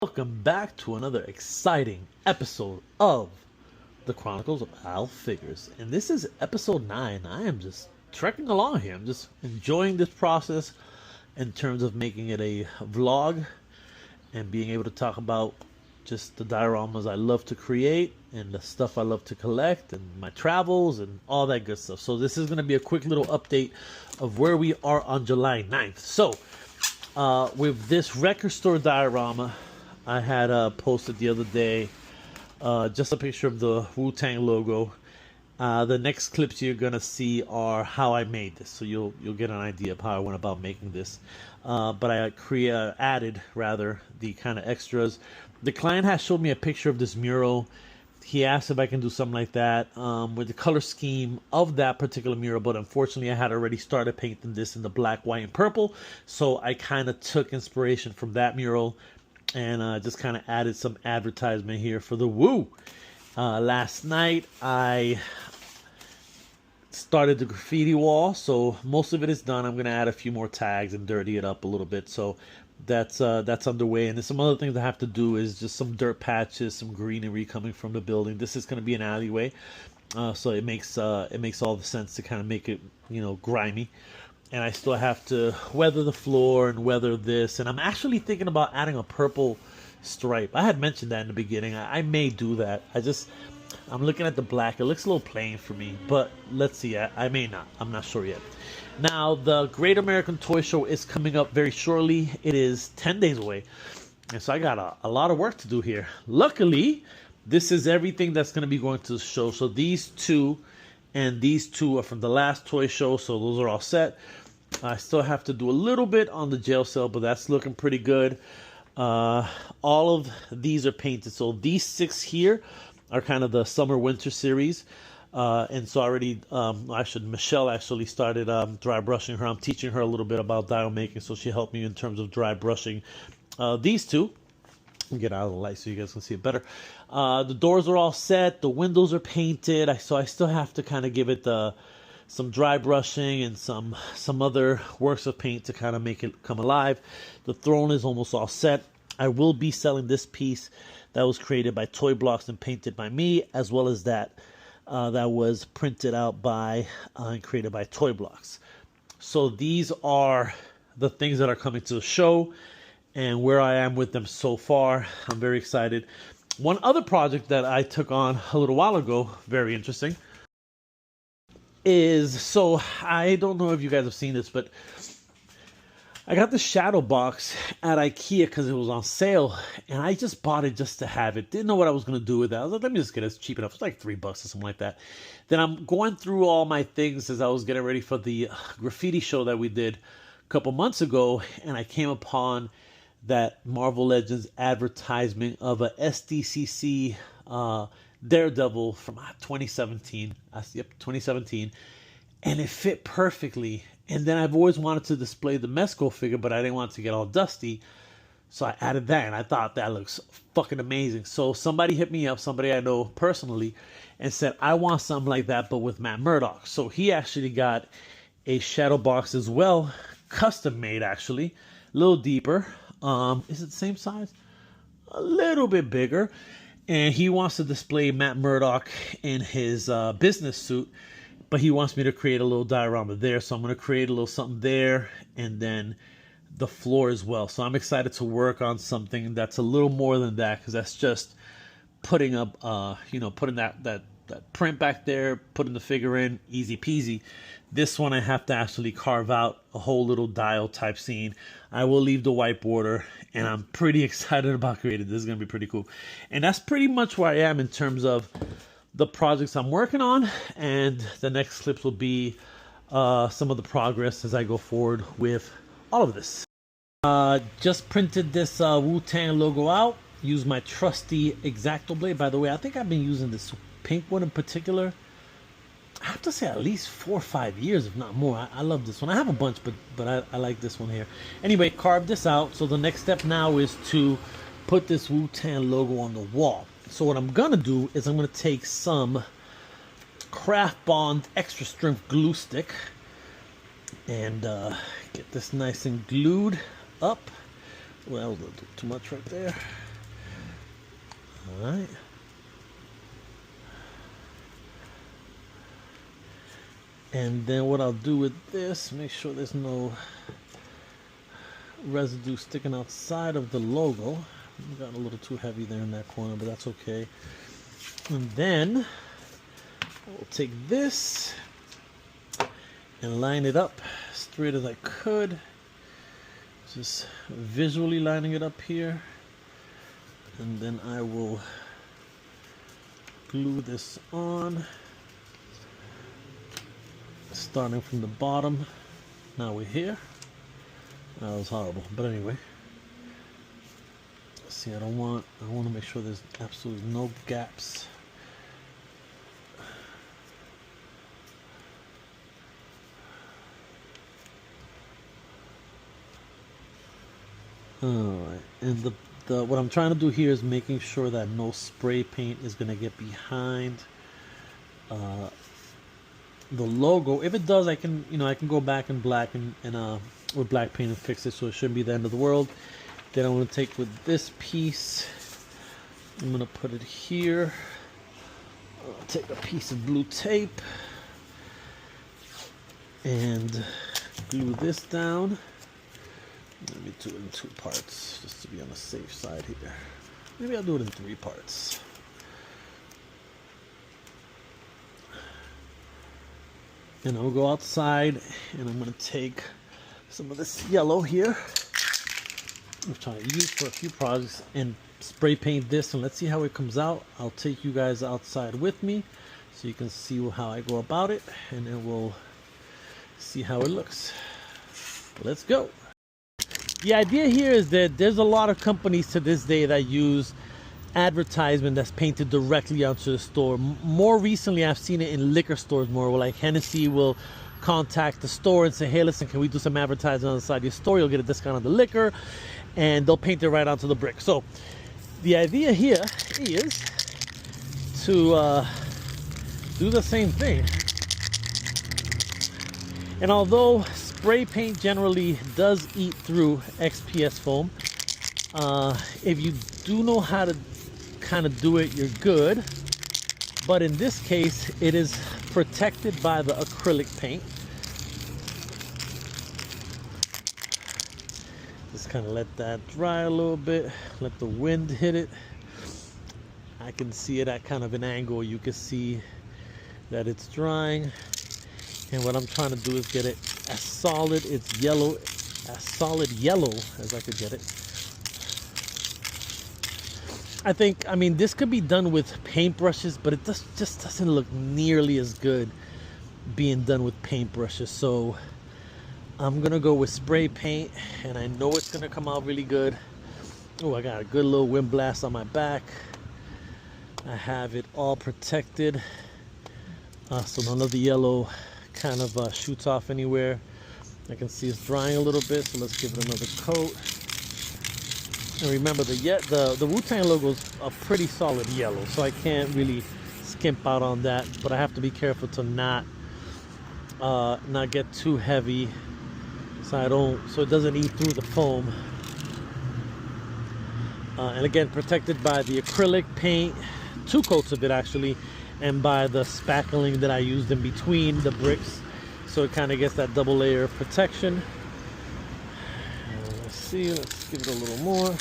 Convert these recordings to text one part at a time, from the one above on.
Welcome back to another exciting episode of the Chronicles of Al Figures. And this is episode 9. I am just trekking along here. I'm just enjoying this process in terms of making it a vlog and being able to talk about just the dioramas I love to create and the stuff I love to collect and my travels and all that good stuff. So this is going to be a quick little update of where we are on July 9th. So with this record store diorama, I had posted the other day just a picture of the Wu-Tang logo. The next clips you're gonna see are how I made this, so you'll get an idea of how I went about making this. But I added rather the kind of extras. The client has showed me a picture of this mural. He asked if I can do something like that with the color scheme of that particular mural, but unfortunately I had already started painting this in the black, white, and purple, so I kind of took inspiration from that mural and just kind of added some advertisement here for the Wu. Last night I started the graffiti wall, so most of it is done. I'm gonna add a few more tags and dirty it up a little bit, so that's underway. And there's some other things I have to do, is just some dirt patches, some greenery coming from the building. This is going to be an alleyway, so it makes all the sense to kind of make it, grimy. And I still have to weather the floor and weather this. And I'm actually thinking about adding a purple stripe. I had mentioned that in the beginning. I may do that. I'm looking at the black. It looks a little plain for me, but let's see. I may not. I'm not sure yet. Now, the Great American Toy Show is coming up very shortly. It is 10 days away. And so I got a lot of work to do here. Luckily, this is everything that's going to be going to the show. So these two and these two are from the last toy show, so those are all set. I still have to do a little bit on the jail cell, but that's looking pretty good. All of these are painted. So these 6 here are kind of the summer-winter series. And so already, Michelle actually started dry brushing her. I'm teaching her a little bit about dial making, so she helped me in terms of dry brushing these two. Get out of the light so you guys can see it better. The doors are all set. The windows are painted. So I still have to kind of give it some dry brushing and some other works of paint to kind of make it come alive. The throne is almost all set. I will be selling this piece that was created by Toy Blocks and painted by me, as well as that was printed out by and created by Toy Blocks. So these are the things that are coming to the show and where I am with them so far. I'm very excited. One other project that I took on a little while ago, very interesting, is, so I don't know if you guys have seen this, but I got the shadow box at IKEA because it was on sale, and I just bought it just to have it. Didn't know what I was going to do with it. I was like, let me just get it. It's cheap enough. It's like $3 or something like that. Then I'm going through all my things as I was getting ready for the graffiti show that we did a couple months ago, and I came upon that Marvel Legends advertisement of a SDCC Daredevil from 2017. Yep, 2017. And it fit perfectly. And then I've always wanted to display the Mezco figure, but I didn't want it to get all dusty. So I added that, and I thought that looks fucking amazing. So somebody hit me up, somebody I know personally, and said, I want something like that, but with Matt Murdock. So he actually got a shadow box as well, custom made actually, a little deeper. Is it the same size? A little bit bigger. And he wants to display Matt Murdock in his business suit, but he wants me to create a little diorama there. So I'm going to create a little something there, and then the floor as well. So I'm excited to work on something that's a little more than that, because that's just putting up, putting that print back there, putting the figure in, easy peasy. This one I have to actually carve out a whole little dial type scene. I will leave the white border, and I'm pretty excited about creating this. Is going to be pretty cool. And that's pretty much where I am in terms of the projects I'm working on, and the next clips will be some of the progress as I go forward with all of this. Just printed this Wu-Tang logo out. Use my trusty X-Acto blade. By the way, I think I've been using this pink one in particular, I have to say, at least 4 or 5 years, if not more. I love this one. I have a bunch, but I like this one here. Anyway, carved this out. So the next step now is to put this Wu-Tang logo on the wall. So what I'm gonna do is I'm gonna take some Craft Bond extra strength glue stick and get this nice and glued up. Well, a little too much right there. All right. And then what I'll do with this, make sure there's no residue sticking outside of the logo. Got a little too heavy there in that corner, but that's okay. And then I'll take this and line it up straight as I could. Just visually lining it up here. And then I will glue this on, starting from the bottom. Now we're here. That was horrible, but anyway. See, I want to make sure there's absolutely no gaps. All right, and what I'm trying to do here is making sure that no spray paint is going to get behind the logo. If it does, I can go back in black and with black paint and fix it, so it shouldn't be the end of the world. Then I'm going to take with this piece, I'm going to put it here. I'll take a piece of blue tape and glue this down. Let me do it in 2 parts, just to be on the safe side here. Maybe I'll do it in 3 parts. And I'll go outside, and I'm going to take some of this yellow here, I'm trying to use for a few projects, and spray paint this, and let's see how it comes out. I'll take you guys outside with me so you can see how I go about it, and then we'll see how it looks. Let's go. The idea here is that there's a lot of companies to this day that use advertisement that's painted directly onto the store. More recently, I've seen it in liquor stores more, where like Hennessy will contact the store and say, hey, listen, can we do some advertising on the side of your store? You'll get a discount on the liquor, and they'll paint it right onto the brick. So the idea here is to do the same thing. And although spray paint generally does eat through XPS foam, if you do know how to kind of do it, you're good. But in this case, it is protected by the acrylic paint. Just kind of let that dry a little bit, let the wind hit it. I can see it at kind of an angle. You can see that it's drying. And what I'm trying to do is get it as solid, it's yellow, as solid yellow as I could get it. I mean, this could be done with paintbrushes, but it just doesn't look nearly as good being done with paintbrushes. So I'm gonna go with spray paint, and I know it's gonna come out really good. Oh, I got a good little wind blast on my back. I have it all protected, so none of the yellow kind of shoots off anywhere. I can see it's drying a little bit, so let's give it another coat. And remember, the Wu-Tang logo is a pretty solid yellow, so I can't really skimp out on that, but I have to be careful to not get too heavy, so it doesn't eat through the foam. And again, protected by the acrylic paint, 2 coats of it actually, and by the spackling that I used in between the bricks, so it kind of gets that double layer of protection. Let's give it a little more.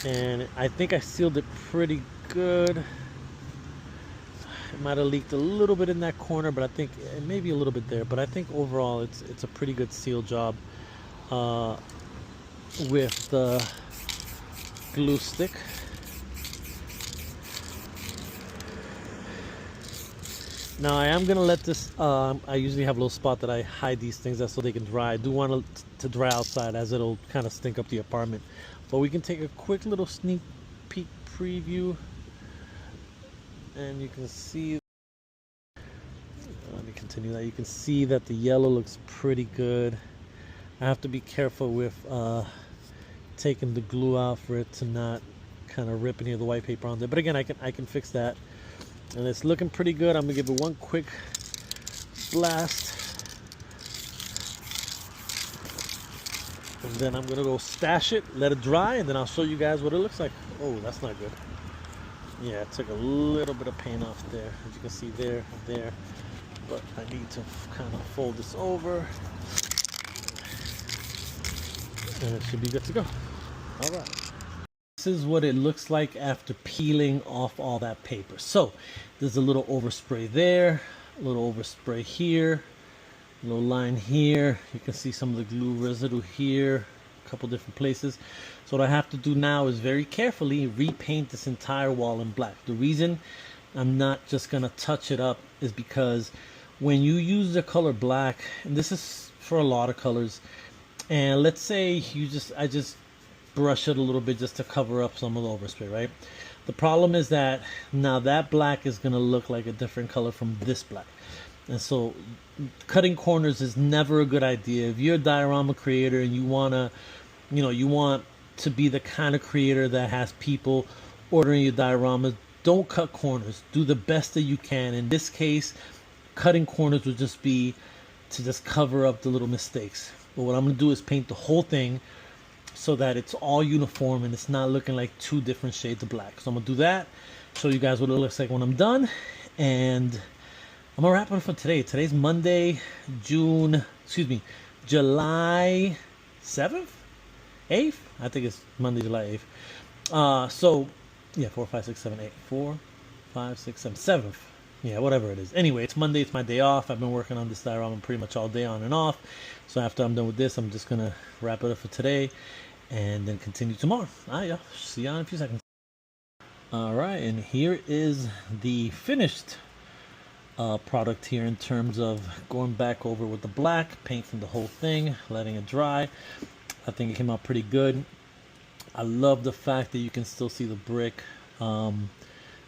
And I think I sealed it pretty good. It might have leaked a little bit in that corner, but I think maybe a little bit there. But I think overall it's a pretty good seal job with the glue stick. Now I am gonna let this, I usually have a little spot that I hide these things so they can dry. I do want it to dry outside, as it'll kind of stink up the apartment. But we can take a quick little sneak peek preview, and you can see, let me continue that. You can see that the yellow looks pretty good. I have to be careful with taking the glue out for it to not kind of rip any of the white paper on there. But again, I can fix that. And it's looking pretty good. I'm gonna give it one quick blast. And then I'm gonna go stash it, let it dry, and then I'll show you guys what it looks like. Oh, that's not good. Yeah, I took a little bit of paint off there, as you can see there and there. But I need to kind of fold this over, and it should be good to go. All right. This is what it looks like after peeling off all that paper. So there's a little overspray there, a little overspray here, a little line here. You can see some of the glue residue here, a couple different places. So what I have to do now is very carefully repaint this entire wall in black. The reason I'm not just gonna touch it up is because when you use the color black, and this is for a lot of colors, and let's say I just brush it a little bit just to cover up some of the overspray, right? The problem is that now that black is gonna look like a different color from this black. And so cutting corners is never a good idea. If you're a diorama creator and you want to be the kind of creator that has people ordering your dioramas, don't cut corners. Do the best that you can. In this case, cutting corners would just be to just cover up the little mistakes. But what I'm going to do is paint the whole thing so that it's all uniform and it's not looking like two different shades of black. So I'm going to do that, show you guys what it looks like when I'm done, and I'm gonna wrap it up for today. Today's Monday, July 7th? 8th? I think it's Monday, July 8th. So, yeah, 4, 5, 6, 7, 8. 4, 5, 6, 7, 7th. Yeah, whatever it is. Anyway, it's Monday, it's my day off. I've been working on this diorama pretty much all day on and off. So after I'm done with this, I'm just gonna wrap it up for today and then continue tomorrow. Alright, y'all. See y'all in a few seconds. Alright, and here is the finished product here in terms of going back over with the black, painting the whole thing, letting it dry. I think it came out pretty good. I love the fact that you can still see the brick. So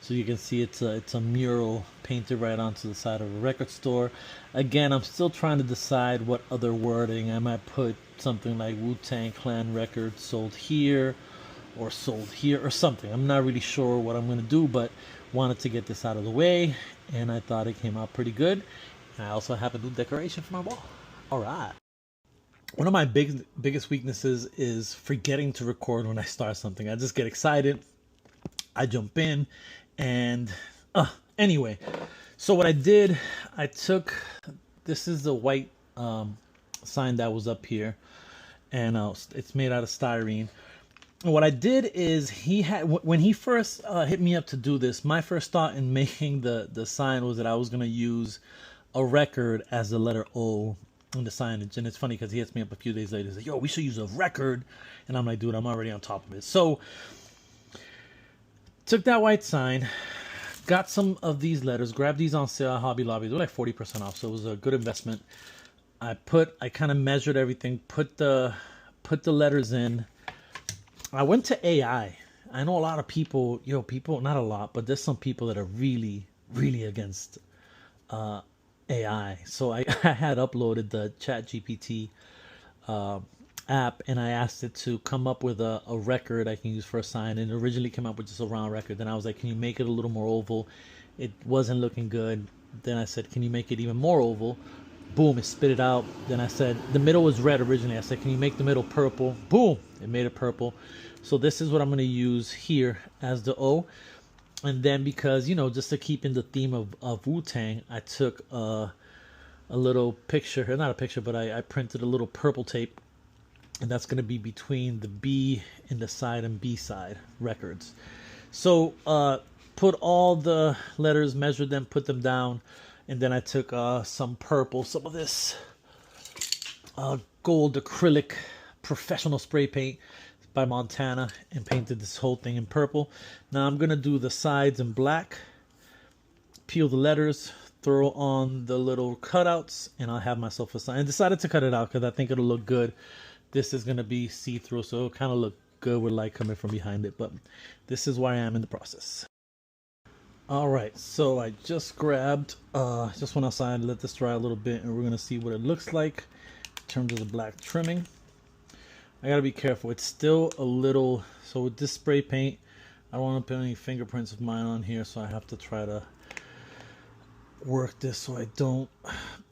you can see it's a mural painted right onto the side of a record store. Again, I'm still trying to decide what other wording. I might put something like Wu-Tang Clan records sold here or sold here or something. I'm not really sure what I'm going to do, but wanted to get this out of the way, and I thought it came out pretty good. I also have a new decoration for my wall. All right. One of my biggest weaknesses is forgetting to record when I start something. I just get excited, I jump in, and anyway. So what I did, I took, this is the white sign that was up here, and it's made out of styrene. What I did is when he first hit me up to do this, my first thought in making the sign was that I was going to use a record as the letter O in the signage. And it's funny because he hits me up a few days later. He's like, yo, we should use a record. And I'm like, dude, I'm already on top of it. So took that white sign, got some of these letters, grabbed these on sale at Hobby Lobby. They were like 40% off. So it was a good investment. I kind of measured everything, put the letters in. I went to AI. I know a lot of people, not a lot, but there's some people that are really, really against AI. So I had uploaded the ChatGPT app, and I asked it to come up with a record I can use for a sign. And it originally came up with just a round record. Then I was like, can you make it a little more oval? It wasn't looking good. Then I said, can you make it even more oval? Boom, it spit it out. Then I said, the middle was red originally. I said, can you make the middle purple? Boom, it made it purple. So this is what I'm going to use here as the O. And then because, just to keep in the theme of Wu-Tang, I took a little picture, not a picture, but I printed a little purple tape. And that's going to be between the B in the side and B side records. So put all the letters, measured them, put them down. And then I took some purple, some of this gold acrylic professional spray paint by Montana, and painted this whole thing in purple. Now I'm going to do the sides in black, peel the letters, throw on the little cutouts, and I'll have myself a sign. I decided to cut it out because I think it'll look good. This is going to be see-through, so it'll kind of look good with light coming from behind it. But this is where I am in the process. Alright, so I just grabbed, just went outside, let this dry a little bit, and we're going to see what it looks like in terms of the black trimming. I got to be careful, it's still a little, so with this spray paint, I don't want to put any fingerprints of mine on here, so I have to try to work this so I don't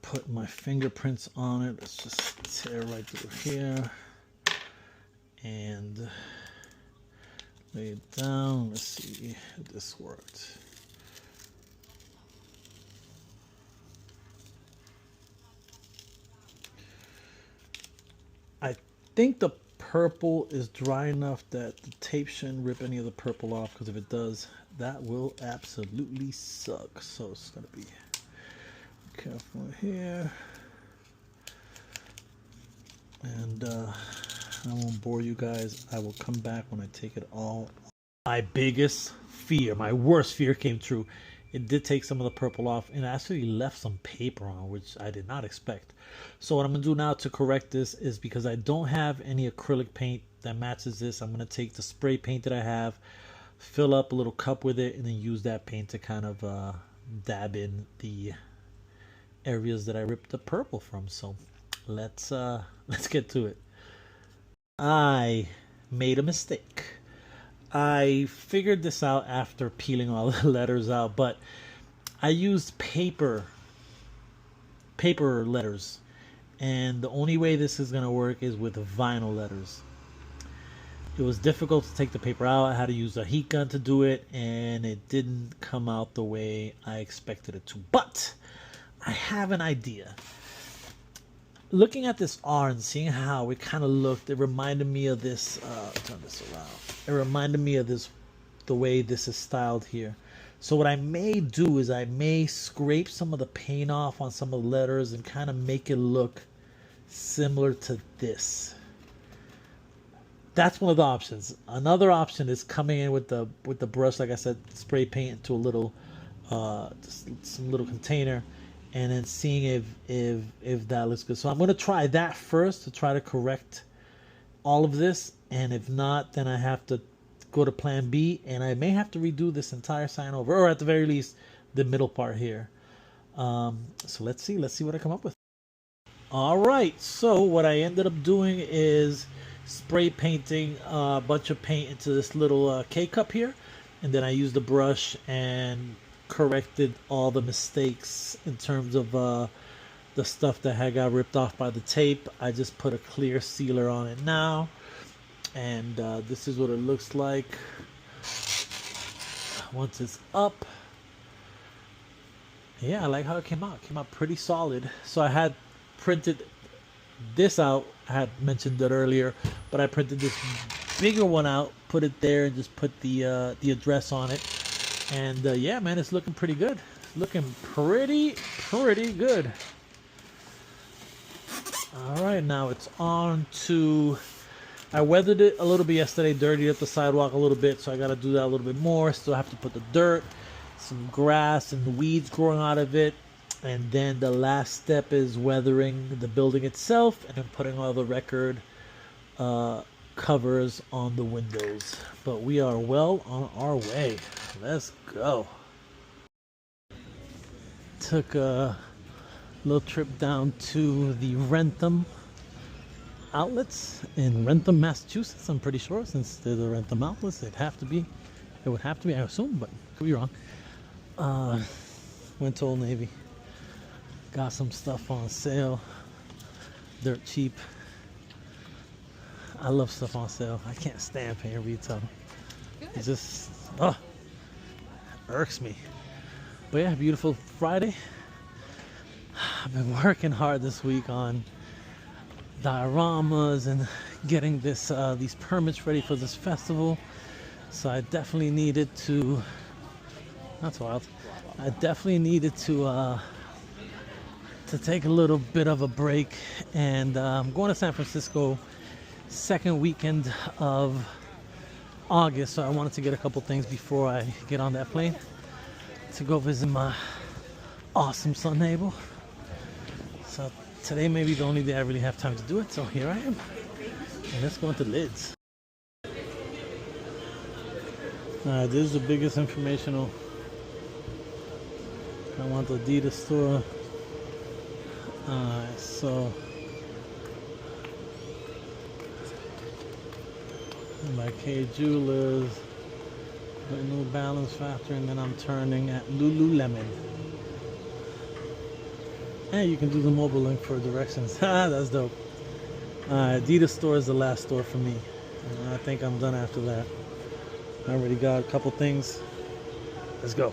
put my fingerprints on it. Let's just tear right through here. and lay it down. Let's see if this worked. I think the purple is dry enough that the tape shouldn't rip any of the purple off, because if it does, that will absolutely suck. So it's gonna be careful here. And I won't bore you guys. I will come back when I take it all. My biggest fear, my worst fear came true. It did take some of the purple off and actually left some paper on, which I did not expect. So what I'm gonna do now to correct this is, because I don't have any acrylic paint that matches this, I'm gonna take the spray paint that I have, fill up a little cup with it, and then use that paint to kind of dab in the areas that I ripped the purple from. So let's get to it. I made a mistake. I figured this out after peeling all the letters out, but I used paper letters, and the only way this is going to work is with vinyl letters. It was difficult to take the paper out. I had to use a heat gun to do it, and it didn't come out the way I expected it to. But I have an idea. Looking at this R and seeing how it kind of looked, it reminded me of this. Turn this around. It reminded me of this, the way this is styled here. So what I may do is I may scrape some of the paint off on some of the letters and kind of make it look similar to this. That's one of the options. Another option is coming in with the brush, like I said, spray paint into a little, just some little container, and then seeing if that looks good. So I'm going to try that first to try to correct all of this, and if not, then I have to go to plan B, and I may have to redo this entire sign over, or at the very least the middle part here. So let's see what I come up with. All right, so what I ended up doing is spray painting a bunch of paint into this little K-cup here, and then I used the brush and corrected all the mistakes in terms of the stuff that had got ripped off by the tape. I just put a clear sealer on it now, and this is what it looks like once it's up. Yeah, I like how it came out. It came out pretty solid. So I had printed this out. I had mentioned that earlier, but I printed this bigger one out, put it there, and just put the address on it. And yeah, man, it's looking pretty good. It's looking pretty good. All right, now it's on to, I weathered it a little bit yesterday, dirtied up the sidewalk a little bit, so I got to do that a little bit more. Still have to put the dirt, some grass and weeds growing out of it. And then the last step is weathering the building itself, and then putting all the record covers on the windows. But we are well on our way. Let's go. Took a little trip down to the Rentham Outlets in Wrentham, Massachusetts. I'm pretty sure, since they're the Rentham Outlets, it'd have to be. It would have to be, I assume, but could be wrong. Went to Old Navy. Got some stuff on sale. Dirt cheap. I love stuff on sale. I can't stand paying retail. Good. It just irks me. But yeah, beautiful Friday. I've been working hard this week on dioramas and getting these permits ready for this festival. So I definitely needed to. That's wild. I definitely needed to take a little bit of a break, and I'm going to San Francisco second weekend of August, so I wanted to get a couple things before I get on that plane to go visit my awesome son Abel. So today may be the only day I really have time to do it, so here I am, and let's go into Lids. Alright, this is the biggest informational. I want the Adidas store. So by K Jewelers, the New Balance Factory, and then I'm turning at Lululemon. Hey, you can do the mobile link for directions. That's dope. Adidas store is the last store for me. I think I'm done after that. I already got a couple things. Let's go.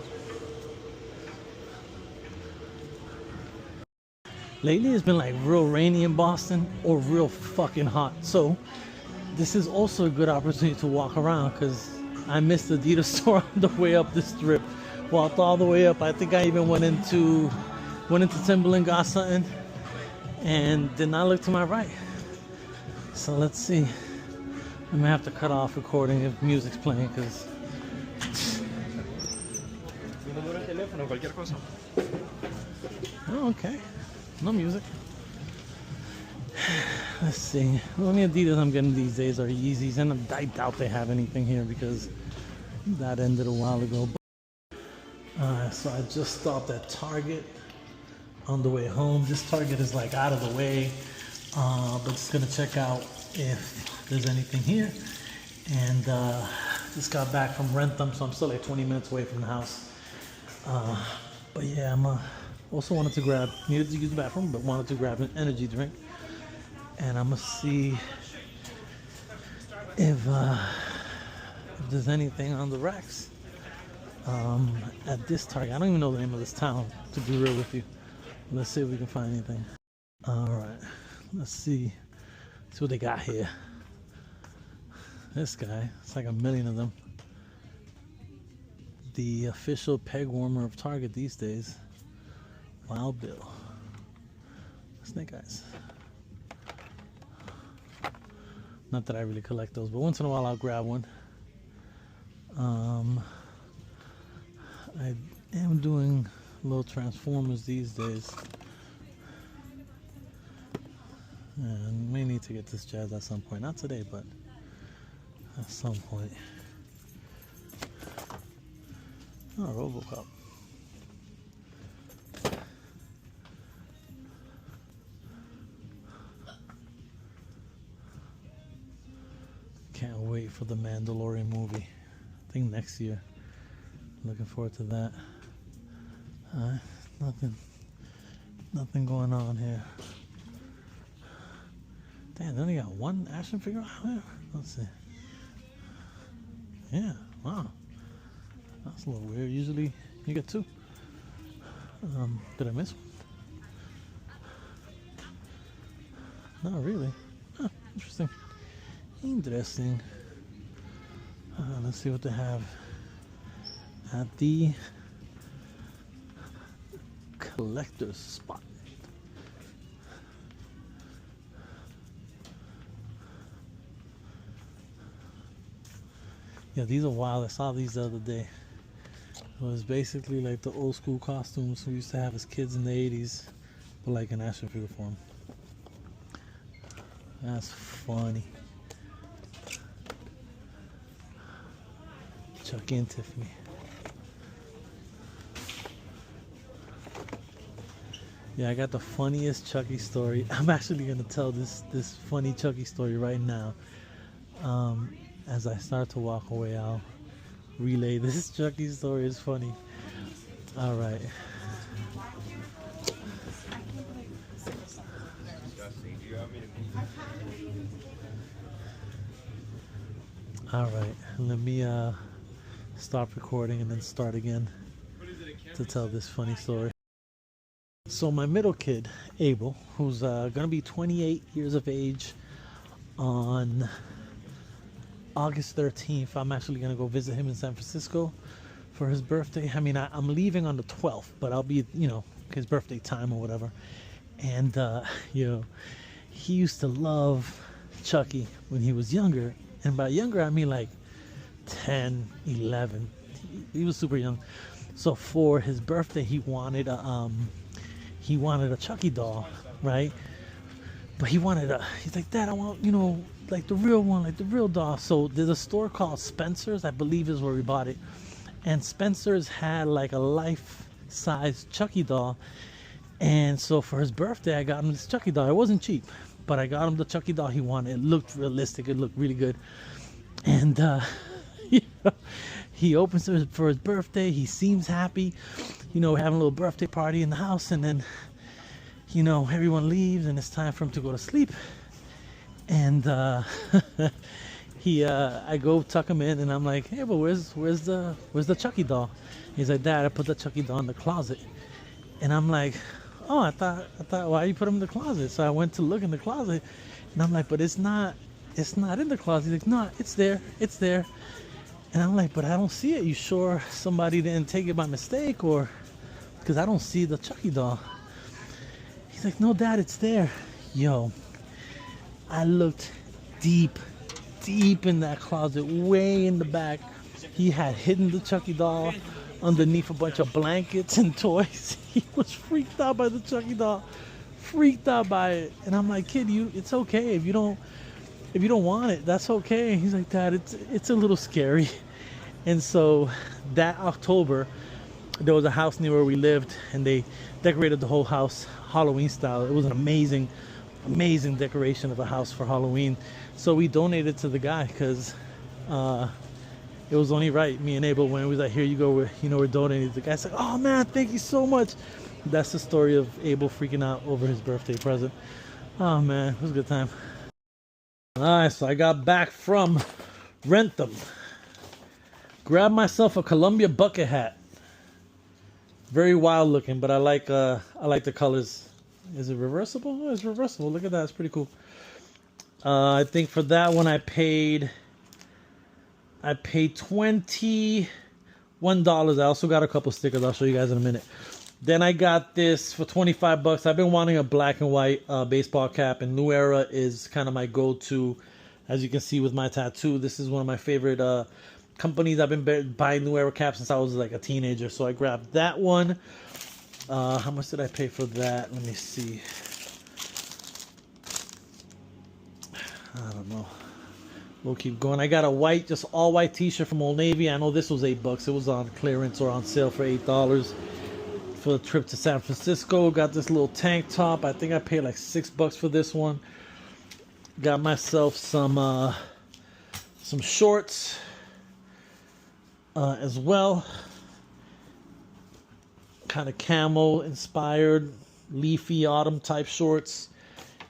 Lately it's been like real rainy in Boston or real fucking hot. So this is also a good opportunity to walk around because I missed the Adidas store on the way up this strip. Walked all the way up. I think I even went into Timberland, got something, and did not look to my right. So let's see. I'm gonna have to cut off recording if music's playing because. Oh, okay. No music. Let's see. The only Adidas I'm getting these days are Yeezys, and I doubt they have anything here because that ended a while ago. So I just stopped at Target on the way home. This Target is like out of the way, but just gonna check out if there's anything here. And just got back from Wrentham, so I'm still like 20 minutes away from the house. But yeah, I'm also wanted to grab, needed to use the bathroom, but wanted to grab an energy drink. And I'm gonna see if there's anything on the racks at this Target. I don't even know the name of this town, to be real with you. Let's see if we can find anything. All right, let's see what they got here. This guy, it's like a million of them. The official peg warmer of Target these days. Wild Bill. Snake eyes. Not that I really collect those, but once in a while I'll grab one. I am doing little Transformers these days. And may need to get this jazz at some point. Not today, but at some point. Oh, Robocop. Can't wait for the Mandalorian movie. I think next year. Looking forward to that. Nothing going on here. Damn, they only got one action figure out here? Let's see. Yeah, wow. That's a little weird. Usually you get two. Did I miss one? Not really. Huh, interesting. Interesting. Let's see what they have at the collector's spot. Yeah, these are wild. I saw these the other day. It was basically like the old school costumes we used to have as kids in the 80s, but like in action figure form. That's funny. Chucky and Tiffany. Yeah, I got the funniest Chucky story. I'm actually gonna tell this funny Chucky story right now. As I start to walk away, I'll relay this Chucky story. Is funny. All right. All right. Let me stop recording and then start again to tell this funny story. So my middle kid, Abel, who's gonna be 28 years of age on August 13th. I'm actually gonna go visit him in San Francisco for his birthday. I mean, I'm leaving on the 12th, but I'll be, his birthday time or whatever. And he used to love Chucky when he was younger, and by younger I mean like 10, 11. He was super young. So for his birthday, he wanted a Chucky doll, right? But he's like, Dad, I want, like the real one, like the real doll. So there's a store called Spencer's, I believe is where we bought it. And Spencer's had like a life-size Chucky doll. And so for his birthday, I got him this Chucky doll. It wasn't cheap, but I got him the Chucky doll he wanted. It looked realistic. It looked really good. And he opens it for his birthday. He seems happy. We're having a little birthday party in the house. And then, everyone leaves and it's time for him to go to sleep. And I go tuck him in, and I'm like, hey, but where's the Chucky doll? He's like, Dad, I put the Chucky doll in the closet. And I'm like, oh, I thought, why you put him in the closet? So I went to look in the closet, and I'm like, but it's not in the closet. He's like, no, it's there. And I'm like, but I don't see it. You sure somebody didn't take it by mistake, or because I don't see the Chucky doll? He's like, no, Dad, it's there. Yo, I looked deep in that closet, way in the back. He had hidden the Chucky doll underneath a bunch of blankets and toys. He was freaked out by the Chucky doll, freaked out by it. And I'm like, kid, it's okay if you don't want it. That's okay. He's like, Dad, it's a little scary. And so that October, there was a house near where we lived, and they decorated the whole house Halloween style. It was an amazing decoration of a house for Halloween. So we donated to the guy because it was only right. Me and Abel, when we was like, here you go, we're donating. The guy's like, oh man, thank you so much. That's the story of Abel freaking out over his birthday present. Oh man, it was a good time. Alright, so I got back from Wrentham. Grabbed myself a Columbia bucket hat. Very wild looking, but I like the colors. Is it reversible? Oh, it's reversible. Look at that. It's pretty cool. I think for that one I paid $21. I also got a couple stickers. I'll show you guys in a minute. Then I got this for $25. I've been wanting a black and white baseball cap, and New Era is kind of my go-to. As you can see with my tattoo, this is one of my favorite companies. I've been buying New Era caps since I was like a teenager, so I grabbed that one. How much did I pay for that? Let me see. I don't know. We'll keep going. I got a white, just all white t-shirt from Old Navy. I know this was $8. It was on clearance or on sale for $8 for the trip to San Francisco. Got this little tank top. I think I paid like $6 for this one. Got myself some shorts as well. Kind of camo inspired, leafy autumn type shorts.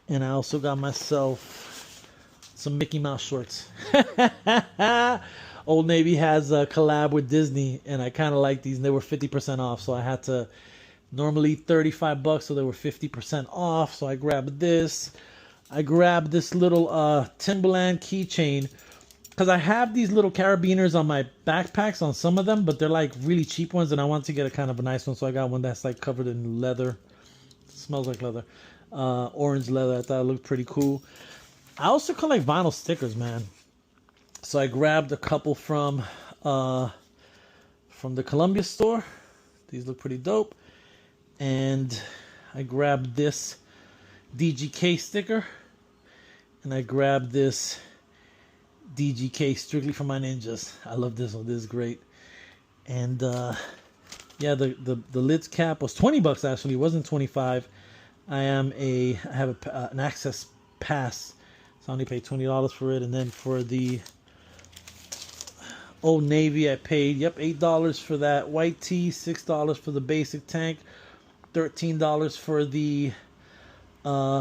And I also got myself some Mickey Mouse shorts. Old Navy has a collab with Disney, and I kind of like these, and they were 50% off. So I had to, normally $35, so they were 50% off. So I grabbed this. I grabbed this little Timberland keychain, because I have these little carabiners on my backpacks on some of them, but they're like really cheap ones, and I want to get a kind of a nice one. So I got one that's like covered in leather. It smells like leather. Orange leather. I thought it looked pretty cool. I also collect vinyl stickers, man. So I grabbed a couple from the Columbia store. These look pretty dope. And I grabbed this DGK sticker. And I grabbed this DGK strictly for my ninjas. I love this one. This is great. And yeah, the lids cap was $20 actually. It wasn't $25. I have an access pass. So I only paid $20 for it. And then for the Old Navy, I paid, $8 for that white tee, $6 for the basic tank, $13 for the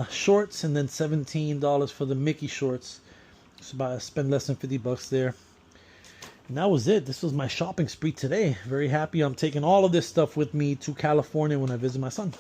shorts, and then $17 for the Mickey shorts. So I spent less than $50 there. And that was it. This was my shopping spree today. Very happy. I'm taking all of this stuff with me to California when I visit my son.